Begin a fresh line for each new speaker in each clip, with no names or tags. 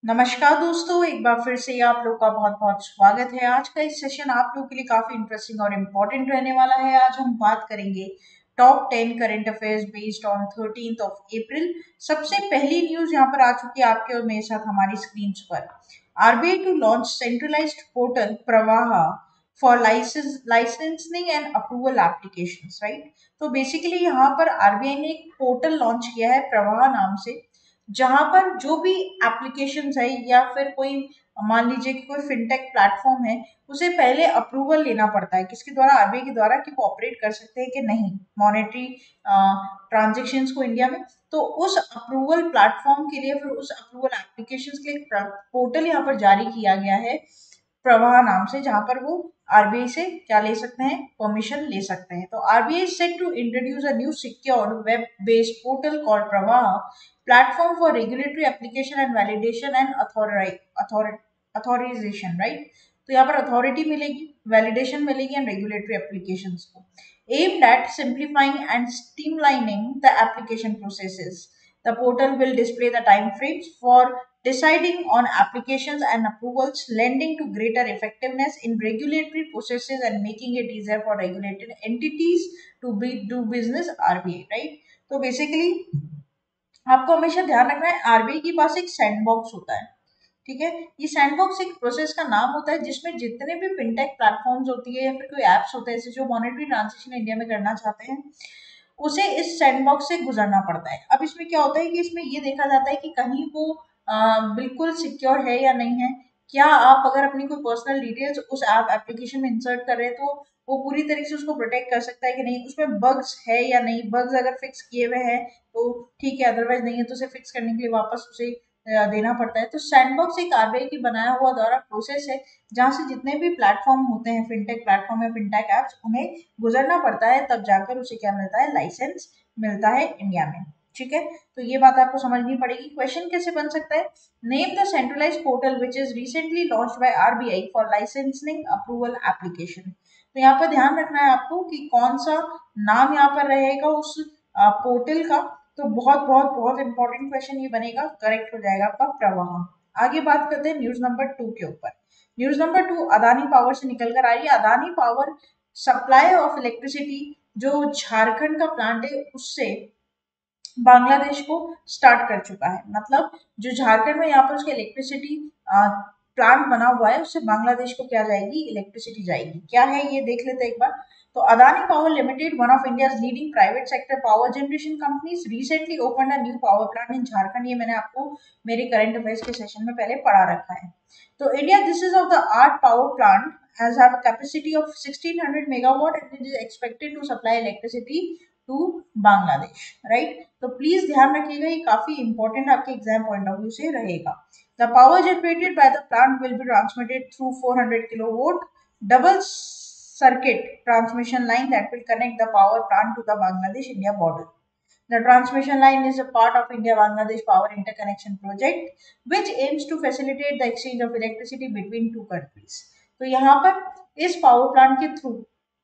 नमस्कार दोस्तों, एक बार फिर से आप लोग का बहुत बहुत स्वागत है। आज का इस सेशन आप लोग के लिए काफी इंटरेस्टिंग और इम्पोर्टेंट रहने वाला है। आज हम बात करेंगे top 10 current affairs based on 13 अप्रैल। सबसे पहली न्यूज यहाँ पर आ चुकी है आपके और मेरे साथ हमारी स्क्रीन पर। RBI to launch centralised portal Pravaha for licensing and approval applications, right. तो बेसिकली यहाँ पर आरबीआई ने एक पोर्टल लॉन्च किया है प्रवाहा नाम से, जहां पर जो भी एप्लीकेशंस है या फिर कोई मान लीजिए कि कोई फिनटेक प्लेटफॉर्म है, उसे पहले अप्रूवल लेना पड़ता है किसके द्वारा, आरबीआई के द्वारा, कि वो ऑपरेट कर सकते हैं कि नहीं मॉनेटरी ट्रांजेक्शन्स को इंडिया में। तो उस अप्रूवल प्लेटफॉर्म के लिए, फिर उस अप्रूवल एप्लीकेशंस के लिए पोर्टल यहाँ पर जारी किया गया है प्रवाह नाम से, जहां पर वो आरबीआई से क्या ले सकते हैं, परमिशन ले सकते हैं। तो RBI set to introduce a new secured web based portal called Pravah platform for regulatory application and validation and authorisation, right. तो यहाँ पर अथॉरिटी मिलेगी, वैलिडेशन मिलेगी एंड रेगुलेटरी एप्लीकेशन को, aimed at simplifying and streamlining the application processes. The portal will display the time frames for deciding on applications and approvals, lending to greater effectiveness in regulatory processes and making it easier for regulated entities to do business RBI, right? तो basically आपको हमेशा ध्यान रखना है, RBI के पास एक sandbox होता है, ठीक है। ये सैंडबॉक्स एक प्रोसेस का नाम होता है जिसमें जितने भी फिनटेक प्लेटफॉर्म्स होती है या फिर कोई एप्स होते हैं ऐसे जो मॉनेटरी ट्रांजेक्शन इंडिया में करना चाहते हैं, उसे इस सैंडबॉक्स से गुजरना पड़ता है। अब इसमें क्या होता है कि इसमें ये देखा जाता है कि कहीं वो बिल्कुल सिक्योर है या नहीं है। क्या आप अगर अपनी कोई पर्सनल डिटेल्स उस ऐप एप्लीकेशन में इंसर्ट कर रहे हैं तो वो पूरी तरीके से उसको प्रोटेक्ट कर सकता है कि नहीं, उसमें बग्स है या नहीं, बग्स अगर फिक्स किए हुए हैं तो ठीक है, अदरवाइज नहीं है तो उसे फिक्स करने के लिए वापस उसे देना पड़ता है। तो सैंडबॉक्स एक आरबीआई की बनाया हुआ द्वारा प्रोसेस है जहां से जितने भी प्लेटफॉर्म होते हैं, फिनटेक प्लेटफॉर्म या फिनटेक एप्स, उन्हें गुजरना पड़ता है, तब जाकर उसे क्या मिलता है, लाइसेंस मिलता है इंडिया में, ठीक है। तो ये बात आपको समझनी पड़ेगी। क्वेश्चन कैसे बन सकता है, name the centralise portal which is recently launch by RBI for licensing approval application. तो यहाँ पर ध्यान रखना है आपको कि कौन सा नाम यहाँ पर रहेगा उस पोर्टल का। तो बहुत बहुत बहुत इंपॉर्टेंट क्वेश्चन ये बनेगा, करेक्ट हो जाएगा आपका प्रवाह। आगे बात करते हैं न्यूज नंबर 2 के ऊपर। न्यूज नंबर 2 अदानी पावर से निकल कर आ रही है। Adani power supply of electricity, जो झारखंड का प्लांट है उससे बांग्लादेश को स्टार्ट कर चुका है। मतलब जो झारखंड में यहाँ पर उसका इलेक्ट्रिसिटी प्लांट बना हुआ है, उससे बांग्लादेश को क्या जाएगी, इलेक्ट्रिसिटी जाएगी। क्या है ये देख लेते हैं एक बार। तो Adani power limited, one of India's leading private sector power generation companies, recently open a new power plant इन झारखंड। ये मैंने आपको मेरे करंट अफेयर्स के सेशन में पहले पढ़ा रखा है। तो India this is of the art power plant has have a capacity of 1600 megawatt and it is expected to supply electricity to Bangladesh, right. तो प्लीज ध्यान रखिएगा, ये काफी इंपॉर्टेंट आपके एग्जाम पॉइंट ऑफ व्यू से रहेगा। The power generated by the plant will be transmitted through 400 kilovolt double circuit transmission line that will connect the power plant to the Bangladesh India border. The transmission line is a part of India-Bangladesh Power Interconnection Project, which aims to facilitate the exchange of electricity between two countries. तो यहाँ पर इस power plant के through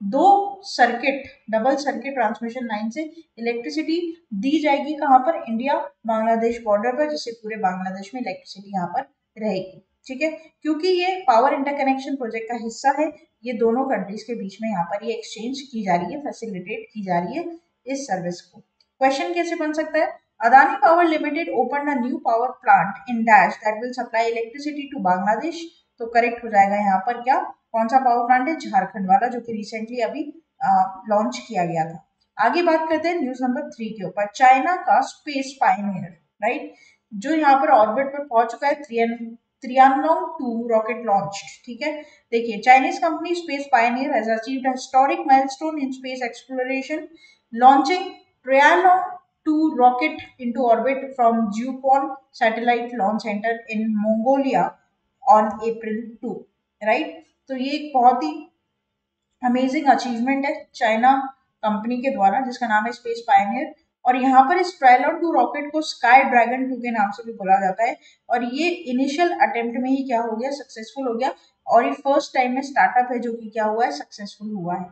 दो circuit, double circuit transmission line से electricity दी जाएगी। कहाँ पर, इंडिया बांग्लादेश बॉर्डर पर, जिससे पूरे बांग्लादेश में इलेक्ट्रिसिटी यहाँ पर रहेगी, ठीक है। क्योंकि ये पावर इंटरकनेक्शन प्रोजेक्ट का हिस्सा है, ये दोनों कंट्रीज के बीच में यहाँ पर ये एक्सचेंज की जा रही है, फैसिलिटेट की जा रही है इस सर्विस को। क्वेश्चन कैसे बन सकता है, Adani power limited open a new power plant in dash that will supply electricity to Bangladesh. तो करेक्ट हो जाएगा यहाँ पर क्या, कौन सा पावर प्लांट है, झारखंड वाला, जो कि रिसेंटली अभी लॉन्च किया गया था। आगे बात करते हैं न्यूज नंबर 3 के ऊपर। चाइना का स्पेस पायनियर, राइट, जो यहाँ पर ऑर्बिट पर पहुंच चुका है, त्रियानलोंग 2 रॉकेट लॉन्च, ठीक है। देखिए, Chinese company space Pioneer has achieved a historic milestone in space exploration, launching Trialon 2 rocket into orbit from Jiupon Satellite Launch Center in Mongolia on April 2, right. तो ये एक बहुत ही अमेजिंग अचीवमेंट है China company के द्वारा, जिसका नाम है स्पेस पायनियर। और यहाँ पर इस ट्रायलॉन 2 रॉकेट को स्काई ड्रैगन 2 के नाम से भी बोला जाता है। और ये इनिशियल अटेम्प्ट में ही क्या हो गया, सक्सेसफुल हो गया। और ये फर्स्ट टाइम में स्टार्टअप है जो कि क्या हुआ है, सक्सेसफुल हुआ है।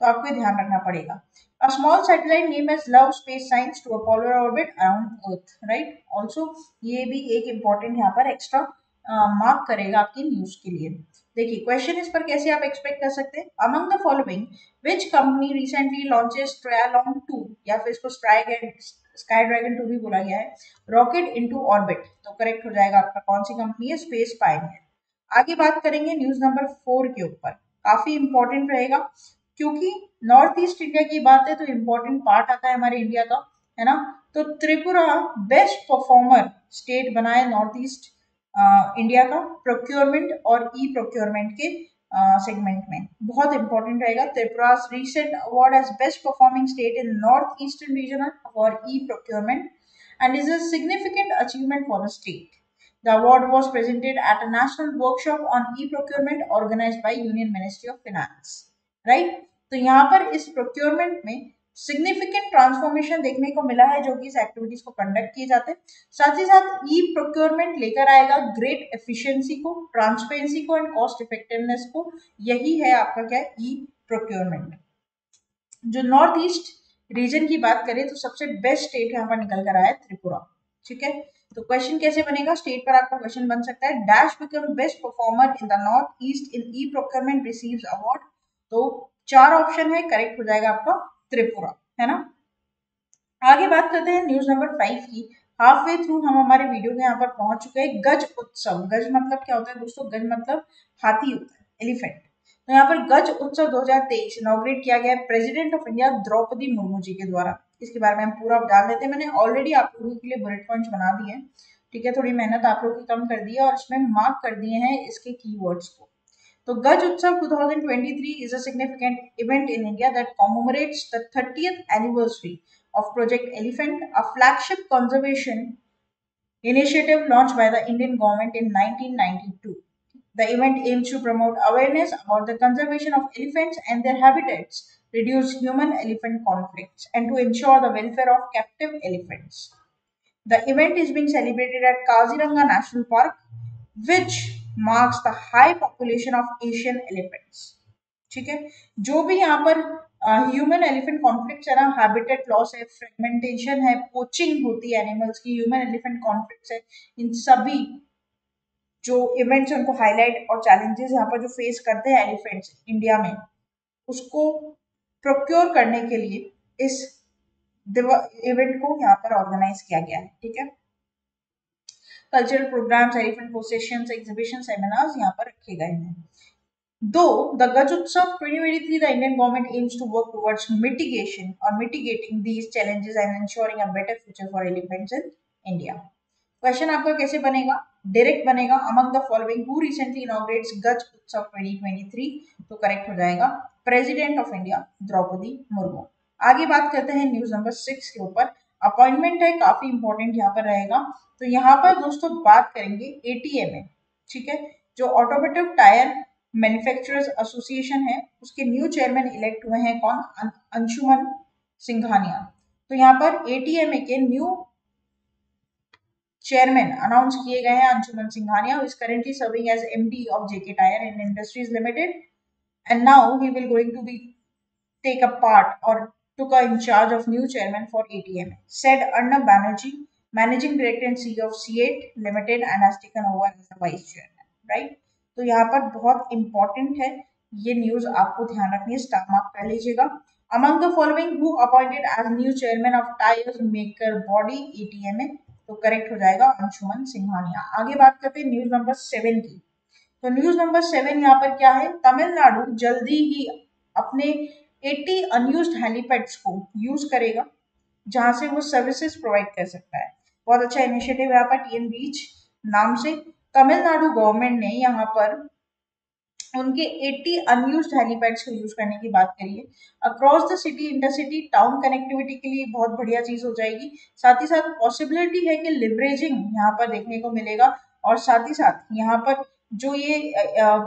तो आपको ध्यान रखना पड़ेगा। A small satellite named as Love Space Science to a polar orbit around Earth, right? Also ये भी एक important यहाँ पर extra मार्क करेगा आपकी न्यूज के लिए। देखिए क्वेश्चन इस पर कैसे आप एक्सपेक्ट कर सकते हैं, among the following which company recently launches Trialon 2 या फिर इसको स्काई ड्रैगन 2 भी बोला गया है, रॉकेट इनटू ऑर्बिट, तो करेक्ट हो जाएगा आपका कौन सी कंपनी है, स्पेस पायनियर। आगे बात करेंगे न्यूज नंबर 4 के ऊपर, काफी इंपॉर्टेंट रहेगा क्योंकि नॉर्थ ईस्ट इंडिया की बात है तो इम्पोर्टेंट पार्ट आता है हमारे इंडिया का, है ना। तो त्रिपुरा बेस्ट परफॉर्मर स्टेट बना है नॉर्थ ईस्ट इंडिया का प्रोक्योरमेंट और ई प्रोक्योरमेंट के सेगमेंट में, बहुत इंपॉर्टेंट रहेगा। त्रिपुरा's recent award as best performing state in north eastern region for e-procurement and is a significant achievement for the state. The award was presented at a national workshop on e-procurement organized by Union Ministry of Finance. Right? तो यहाँ पर इस procurement में significant transformation देखने को मिला है जो कि इस एक्टिविटीज को कंडक्ट किए जाते हैं। साथ ही साथ ई प्रोक्योरमेंट लेकर आएगा ग्रेट एफिशिएंसी को, ट्रांसपेरेंसी को एंड कॉस्ट इफेक्टिवनेस को। यही है आपका क्या, ई प्रोक्योरमेंट। जो नॉर्थ ईस्ट रीजन की बात करें तो सबसे बेस्ट स्टेट यहाँ पर निकल कर आया है त्रिपुरा। ठीक है, तो क्वेश्चन कैसे बनेगा, स्टेट पर आपका क्वेश्चन बन सकता है dash become best performer in the north east in e procurement receives award. तो 4 ऑप्शन है, करेक्ट हो जाएगा आपका त्रिपुरा, है ना। आगे बात करते हैं न्यूज नंबर 5 की। हाफ वे थ्रू हम हमारे वीडियो के यहाँ पर पहुंच चुके हैं। गज उत्सव, गज मतलब क्या होता है दोस्तों, गज मतलब हाथी होता है, एलिफेंट। तो यहाँ पर गज उत्सव 2023 इनॉग्रेट किया गया है president of India Draupadi Murmu ji के द्वारा। इसके बारे में हम पूरा जान लेते हैं। मैंने ऑलरेडी आप लोगों के लिए बुलेट पॉइंट्स बना दिए हैं, ठीक है, थोड़ी मेहनत आप लोगों की कम कर दी है और इसमें मार्क कर दिए हैं इसके कीवर्ड्स को। तो Gaj Utsav 2023 is a significant event in India that commemorates the 30th anniversary of Project Elephant, a flagship conservation initiative launched by the Indian government in 1992. The event aims to promote awareness about the conservation of elephants and their habitats, reduce human-elephant conflicts, and to ensure the welfare of captive elephants. The event is being celebrated at Kaziranga National Park, which marks the high population of Asian elephants. ठीक है, जो भी यहाँ पर human elephant conflict है ना, habitat loss है, fragmentation है, पोचिंग होती है एनिमल्स की, ह्यूमन एलिफेंट कॉन्फ्लिक्ट है, इन सभी जो इवेंट्स उनको हाईलाइट और चैलेंजेस यहाँ पर जो फेस करते हैं एलिफेंट्स इंडिया में, उसको प्रोक्योर करने के लिए इस इवेंट को यहाँ पर ऑर्गेनाइज किया गया है। ठीक है, cultural programmes, elephant processions, exhibition, seminars यहाँ पर रखे गए हैं। Though the Gaj Utsav 2023, the Indian government aims to work towards mitigation or mitigating these challenges and ensuring a better future for elephants in India. Question आपका कैसे बनेगा, direct बनेगा, among the following who recently inaugurates Gaj Utsav 2023, तो correct हो जाएगा president of India Draupadi Murmu. आगे बात करते हैं न्यूज नंबर 6 के ऊपर, अपॉइंटमेंट है, काफी इंपॉर्टेंट यहाँ पर रहेगा। तो यहाँ पर दोस्तों बात करेंगे एटीएमए, ठीक है, जो ऑटोमोटिव टायर मैन्युफैक्चरर्स एसोसिएशन है, उसके न्यू चेयरमैन इलेक्ट हुए हैं कौन, अंशुमन सिंघानिया। तो यहाँ पर एटीएमए के न्यू चेयरमैन अनाउंस किए गए हैं Anshuman Singhania, who is currently serving as MD of JK Tyre and Industries Limited, and now he will going to be take a part or took in charge of new chairman for ATM, said Arnab Banerjee, managing director and CEO of C8 Limited, and has taken over as the vice chairman, right? तो यहाँ पर बहुत important है ये news, आपको ध्यान रखनी है, स्टार मार्क कर लीजिएगा। Among the following who appointed as new chairman of tires maker body ATMA, तो करेक्ट हो जाएगा अंशुमन सिंघानिया। आगे बात करते हैं न्यूज नंबर 7 की। तो न्यूज नंबर 7 यहाँ पर क्या है, तमिलनाडु जल्दी ही अपने 80 अनयूज्ड हेलीपैड्स को यूज करेगा जहां से वो सर्विसेज प्रोवाइड कर सकता है। बहुत अच्छा इनिशिएटिव है यहाँ पर, टीएन रीच नाम से तमिलनाडु गवर्नमेंट ने यहाँ पर उनके 80 अनयूज्ड हेलीपैड्स को यूज करने की बात करिए। Across the city, intercity, town connectivity के लिए बहुत बढ़िया चीज हो जाएगी। साथ ही साथ पॉसिबिलिटी है कि लिवरेजिंग यहाँ पर देखने को मिलेगा, और साथ ही साथ यहाँ पर जो ये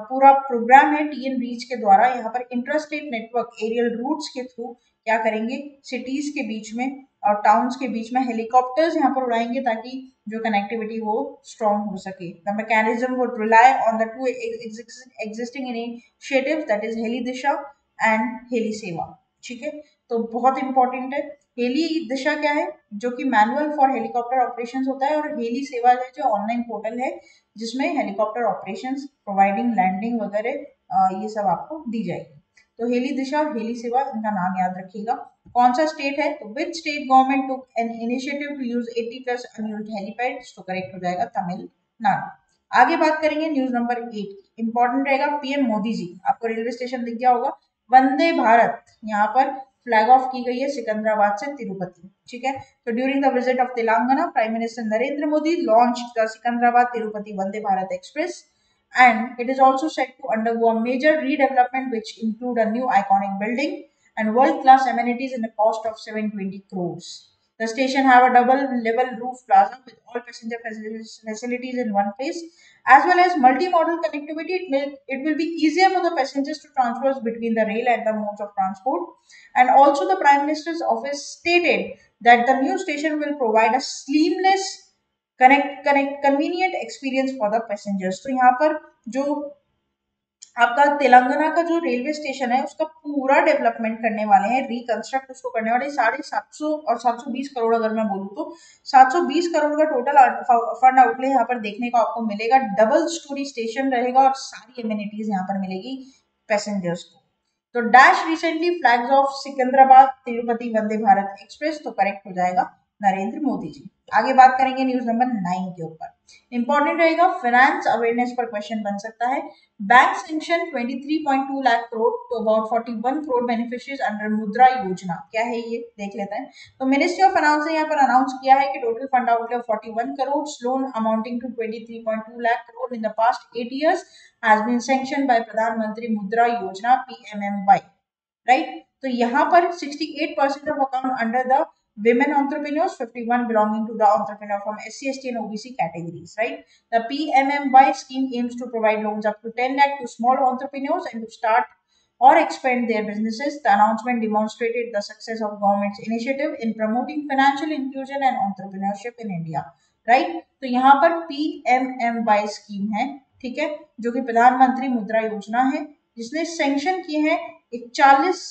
पूरा प्रोग्राम है टीएन रीच के द्वारा, यहाँ पर इंट्रास्टेट नेटवर्क एरियल रूट्स के थ्रू क्या करेंगे, सिटीज के बीच में और टाउन्स के बीच में हेलीकॉप्टर्स यहाँ पर उड़ाएंगे ताकि जो कनेक्टिविटी वो स्ट्रॉन्ग हो सके। The mechanism would rely on the two existing initiatives, that is heli Disha and heli Sewa. ठीक है, तो बहुत इंपॉर्टेंट है। हेली दिशा क्या है, जो कि मैनुअल फॉर हेलीकॉप्टर ऑपरेशंस होता है, और हेली सेवा है जो ऑनलाइन पोर्टल है जिसमें हेलीकॉप्टर ऑपरेशंस प्रोवाइडिंग लैंडिंग वगैरह ये सब आपको दी जाएगी। तो हेली दिशा और हेली सेवा, इनका नाम याद रखिएगा। कौन सा स्टेट है, तो which state government took an initiative to use 80+ unused helipads, तो करेक्ट हो जाएगा तमिलनाडु। आगे बात करेंगे न्यूज नंबर 8, इंपॉर्टेंट रहेगा। पीएम मोदी जी, आपको रेलवे स्टेशन दिख गया होगा, वंदे भारत यहाँ पर फ्लैग ऑफ की गई है सिकंदराबाद से तिरुपति, ठीक है। तो during the visit of Telangana, prime minister Narendra Modi launch the Secunderabad Tirupati Vande Bharat express, and it is also set to undergo a major redevelopment which include a new iconic building and world-class amenities in a cost of 720 crores. The station have a double-level roof plaza with all passenger facilities in one place, as well as multi-modal connectivity. It will be easier for the passengers to transfer between the rail and the modes of transport. And also, the Prime Minister's office stated that the new station will provide a seamless connect convenient experience for the passengers. तो यहाँ पर जो आपका तेलंगाना का जो railway station है उसका पूरा डेवलपमेंट करने वाले हैं, रिकंस्ट्रक्ट उसको करने वाले। 750 और 720 करोड़ अगर मैं बोलूँ तो 720 करोड़ का टोटल फंड आउटले यहाँ पर देखने को आपको मिलेगा। डबल स्टोरी स्टेशन रहेगा और सारी एमिनिटीज यहाँ पर मिलेगी पैसेंजर्स को। तो dash recently flags of Secunderabad Tirupati Vande Bharat express, तो करेक्ट हो जाएगा नरेंद्र मोदी जी। आगे बात करेंगे न्यूज नंबर 9 के ऊपर, इंपॉर्टेंट रहेगा, फाइनेंस अवेयरनेस पर क्वेश्चन बन सकता है। Bank sanction 23.2 lakh crore to about 41 crore beneficiaries under Mudra Yojana, क्या है ये देख लेते हैं। तो मिनिस्ट्री ऑफ फाइनेंस ने यहाँ पर अनाउंस किया है कि total fund outlay of 41 crore, loan amounting to 23.2 lakh crore in the past 8 years has been sanctioned by Pradhan Mantri Mudra Yojana PMMY, right. तो यहाँ पर 68% of account under the women entrepreneurs, 51 belonging to the entrepreneur from SC, ST and OBC categories, right? The PMMY scheme aims to provide loans up to 10 lakh to small entrepreneurs and to start or expand their businesses. The announcement demonstrated the success of government's initiative in promoting financial inclusion and entrepreneurship in India, right? तो यहाँ पर PMMY scheme है, ठीक है, जो कि प्रधानमंत्री मुद्रा योजना है, जिसने सैंक्शन किए हैं 41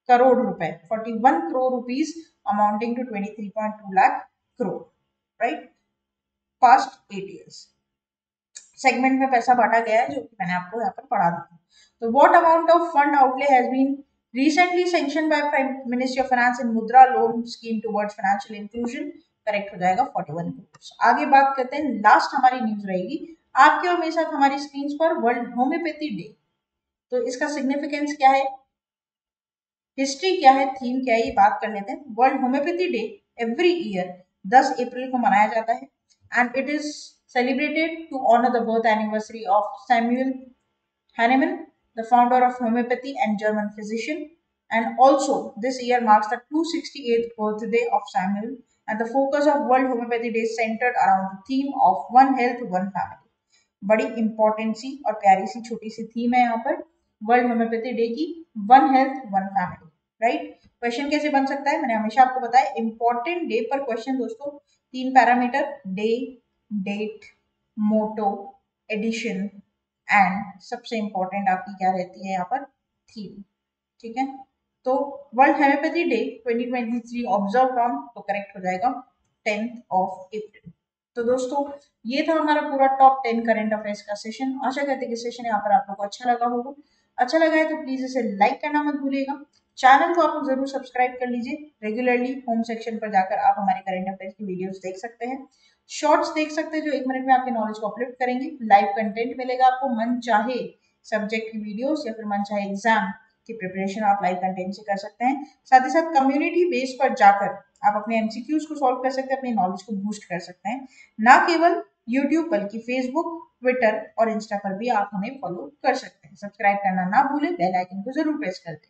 करोड़ रुपए, 41 crore rupees amounting to 23.2 lakh crore, right, past 8 years। Segment में पैसा बांटा गया है जो कि मैंने आपको यहाँ पर पढ़ा दिया। तो what amount of fund outlay has been recently sanction by ministry of finance in Mudra loan scheme towards financial inclusion, correct हो जाएगा 41 करोड़। आगे बात करते हैं, लास्ट हमारी न्यूज रहेगी आपके और मेरे साथ हमारी स्क्रीन पर, वर्ल्ड होम्योपैथी डे। तो इसका सिग्निफिकेंस क्या है, हिस्ट्री क्या है, थीम क्या है, ये बात कर लेते हैं। World homeopathy day every year 10 अप्रैल को मनाया जाता है and it is celebrated to honour the birth anniversary of Samuel Hahnemann, the founder of homeopathy and German physician, and also this year marks the 268th birthday of Samuel, and the focus of World Homeopathy Day is centered around the theme of One Health One Family। बड़ी important सी और प्यारी सी छोटी सी theme है यहाँ पर world homeopathy day की, one health one family, right. Question कैसे बन सकता है, मैंने हमेशा आपको बताया इंपॉर्टेंट डे पर क्वेश्चन दोस्तों 3 parameter, day, date, motto, edition and सबसे इंपॉर्टेंट आपकी क्या रहती है यहाँ पर, थीम, ठीक है। तो world homeopathy day 2023 observe on, तो करेक्ट हो जाएगा 10th अप्रैल। तो दोस्तों ये था हमारा पूरा टॉप 10 करंट अफेयर्स का सेशन। आशा करते हैं कि सेशन यहाँ पर आप लोगों को अच्छा लगा होगा। अच्छा लगा है तो प्लीज इसे लाइक करना मत भूलिएगा। चैनल को आप लोग जरूर सब्सक्राइब कर लीजिए। रेगुलरली होम सेक्शन पर जाकर आप हमारे करंट अफेयर्स की वीडियोस देख सकते हैं, शॉर्ट्स देख सकते हैं जो 1 मिनट में आपके नॉलेज को अपलिफ्ट करेंगे। लाइव कंटेंट मिलेगा आपको, मन चाहे सब्जेक्ट की वीडियोस या फिर मन चाहे एग्जाम की प्रिपरेशन आप लाइव कंटेंट से कर सकते हैं। साथ ही साथ कम्युनिटी बेस पर जाकर आप अपने एमसीक्यूज को सॉल्व कर सकते हैं, अपनी नॉलेज को बूस्ट कर सकते हैं। ना केवल यूट्यूब बल्कि फेसबुक, ट्विटर और इंस्टा पर भी आप हमें फॉलो कर सकते हैं। सब्सक्राइब करना ना भूलें, बेल आइकन को जरूर प्रेस कर दें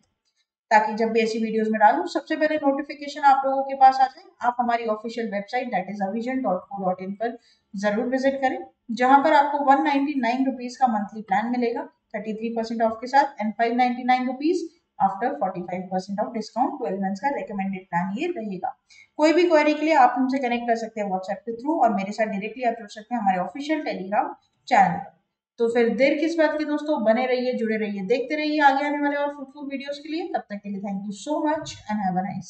ताकि जब भी ऐसी वीडियोस में डालूं सबसे पहले नोटिफिकेशन आप लोगों के पास आ जाए। आप हमारी official website that is avision.co.in पर जरूर विजिट करें, जहां पर आपको 199 रुपीज का मंथली प्लान मिलेगा 33% ऑफ के साथ, and 599 rupees after 45% of discount. 12 months का रेकमेंडेड प्लान ये रहेगा। कोई भी क्वेरी के लिए आप हमसे कनेक्ट कर सकते हैं व्हाट्सएप के थ्रू, और मेरे साथ डायरेक्टली आप जुड़ सकते हैं हमारे ऑफिशियल टेलीग्राम चैनल पर। तो फिर देर किस बात की दोस्तों, बने रहिए, जुड़े रहिए, देखते रहिए आगे आने वाले और फ्रूटफुल वीडियोस के लिए। तब तक के लिए thank you so much and have a nice